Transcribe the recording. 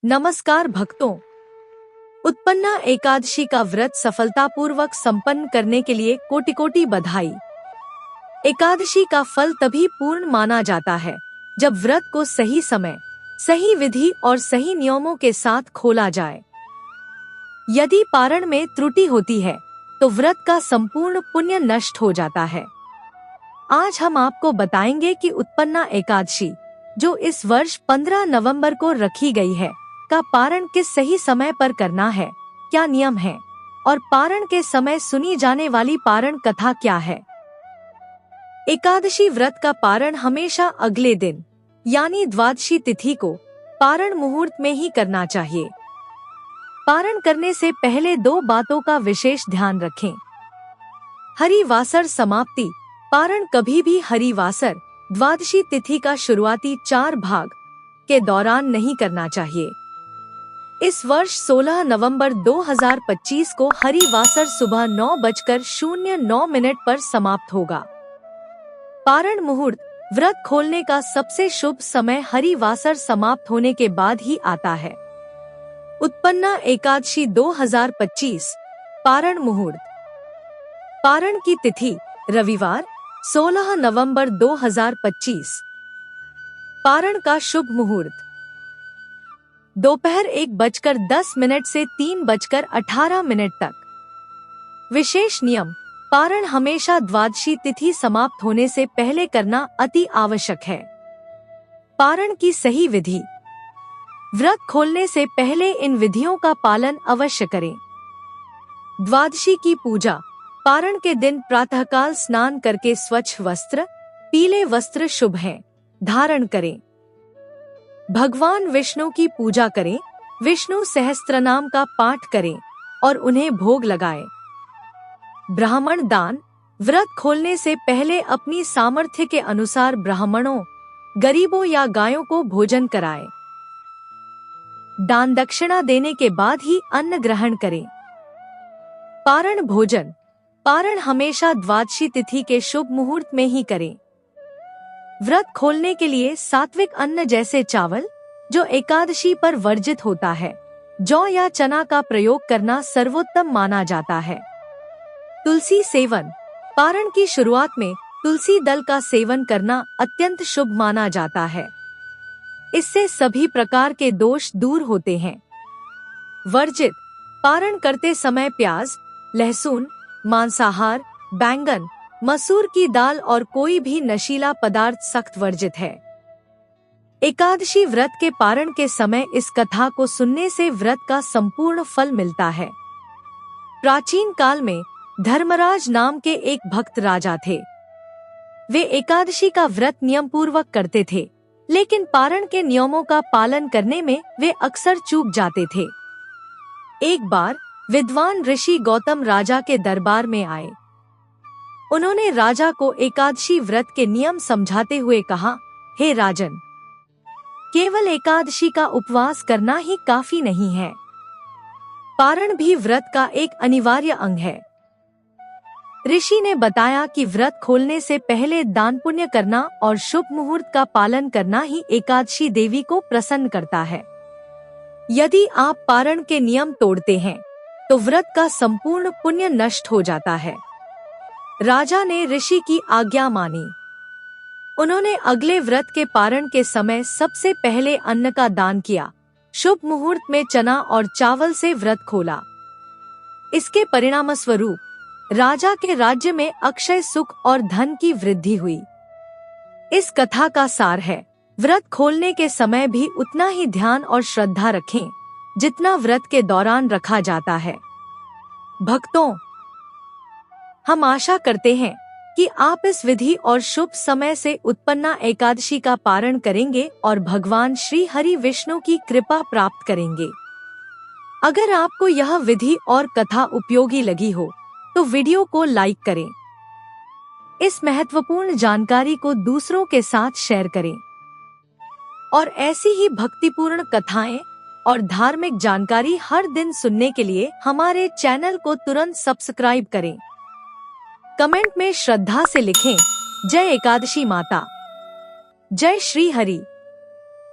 नमस्कार भक्तों, उत्पन्ना एकादशी का व्रत सफलतापूर्वक संपन्न करने के लिए कोटि कोटि बधाई। एकादशी का फल तभी पूर्ण माना जाता है जब व्रत को सही समय, सही विधि और सही नियमों के साथ खोला जाए। यदि पारण में त्रुटि होती है तो व्रत का संपूर्ण पुण्य नष्ट हो जाता है। आज हम आपको बताएंगे कि उत्पन्ना एकादशी, जो इस वर्ष 15 नवंबर को रखी गई है, का पारण किस सही समय पर करना है, क्या नियम है और पारण के समय सुनी जाने वाली पारण कथा क्या है। एकादशी व्रत का पारण हमेशा अगले दिन यानी द्वादशी तिथि को पारण मुहूर्त में ही करना चाहिए। पारण करने से पहले दो बातों का विशेष ध्यान रखें। हरिवासर समाप्ति। पारण कभी भी हरिवासर द्वादशी तिथि का शुरुआती 4 भाग के दौरान नहीं करना चाहिए। इस वर्ष 16 नवंबर 2025 को हरिवासर सुबह 9:09 पर समाप्त होगा। पारण मुहूर्त व्रत खोलने का सबसे शुभ समय हरिवासर समाप्त होने के बाद ही आता है। उत्पन्ना एकादशी 2025 पारण मुहूर्त। पारण की तिथि रविवार 16 नवंबर 2025। पारण का शुभ मुहूर्त दोपहर 1:10 से 3:18 तक। विशेष नियम: पारण हमेशा द्वादशी तिथि समाप्त होने से पहले करना अति आवश्यक है। पारण की सही विधि: व्रत खोलने से पहले इन विधियों का पालन अवश्य करें। द्वादशी की पूजा: पारण के दिन प्रातःकाल स्नान करके स्वच्छ वस्त्र, पीले वस्त्र शुभ हैं, धारण करें। भगवान विष्णु की पूजा करें, विष्णु सहस्त्रनाम का पाठ करें और उन्हें भोग लगाएं। ब्राह्मण दान: व्रत खोलने से पहले अपनी सामर्थ्य के अनुसार ब्राह्मणों, गरीबों या गायों को भोजन कराएं। दान दक्षिणा देने के बाद ही अन्न ग्रहण करें। पारण भोजन: पारण हमेशा द्वादशी तिथि के शुभ मुहूर्त में ही करें। व्रत खोलने के लिए सात्विक अन्न जैसे चावल, जो एकादशी पर वर्जित होता है, जौ या चना का प्रयोग करना सर्वोत्तम माना जाता है। तुलसी सेवन: पारण की शुरुआत में तुलसी दल का सेवन करना अत्यंत शुभ माना जाता है। इससे सभी प्रकार के दोष दूर होते हैं। वर्जित: पारण करते समय प्याज, लहसुन, मांसाहार, बैंगन, मसूर की दाल और कोई भी नशीला पदार्थ सख्त वर्जित है। एकादशी व्रत के पारण के समय इस कथा को सुनने से व्रत का संपूर्ण फल मिलता है। प्राचीन काल में धर्मराज नाम के एक भक्त राजा थे। वे एकादशी का व्रत नियम पूर्वक करते थे, लेकिन पारण के नियमों का पालन करने में वे अक्सर चूक जाते थे। एक बार विद्वान ऋषि गौतम राजा के दरबार में आए। उन्होंने राजा को एकादशी व्रत के नियम समझाते हुए कहा, हे राजन, केवल एकादशी का उपवास करना ही काफी नहीं है। पारण भी व्रत का एक अनिवार्य अंग है। ऋषि ने बताया कि व्रत खोलने से पहले दान पुण्य करना और शुभ मुहूर्त का पालन करना ही एकादशी देवी को प्रसन्न करता है। यदि आप पारण के नियम तोड़ते हैं तो व्रत का संपूर्ण पुण्य नष्ट हो जाता है। राजा ने ऋषि की आज्ञा मानी। उन्होंने अगले व्रत के पारण के समय सबसे पहले अन्न का दान किया। शुभ मुहूर्त में चना और चावल से व्रत खोला। इसके परिणाम स्वरूप राजा के राज्य में अक्षय सुख और धन की वृद्धि हुई। इस कथा का सार है, व्रत खोलने के समय भी उतना ही ध्यान और श्रद्धा रखें जितना व्रत के दौरान रखा जाता है। भक्तों, हम आशा करते हैं कि आप इस विधि और शुभ समय से उत्पन्ना एकादशी का पारण करेंगे और भगवान श्री हरि विष्णु की कृपा प्राप्त करेंगे। अगर आपको यह विधि और कथा उपयोगी लगी हो तो वीडियो को लाइक करें। इस महत्वपूर्ण जानकारी को दूसरों के साथ शेयर करें और ऐसी ही भक्तिपूर्ण कथाएं और धार्मिक जानकारी हर दिन सुनने के लिए हमारे चैनल को तुरंत सब्सक्राइब करें। कमेंट में श्रद्धा से लिखें, जय एकादशी माता, जय श्री हरि।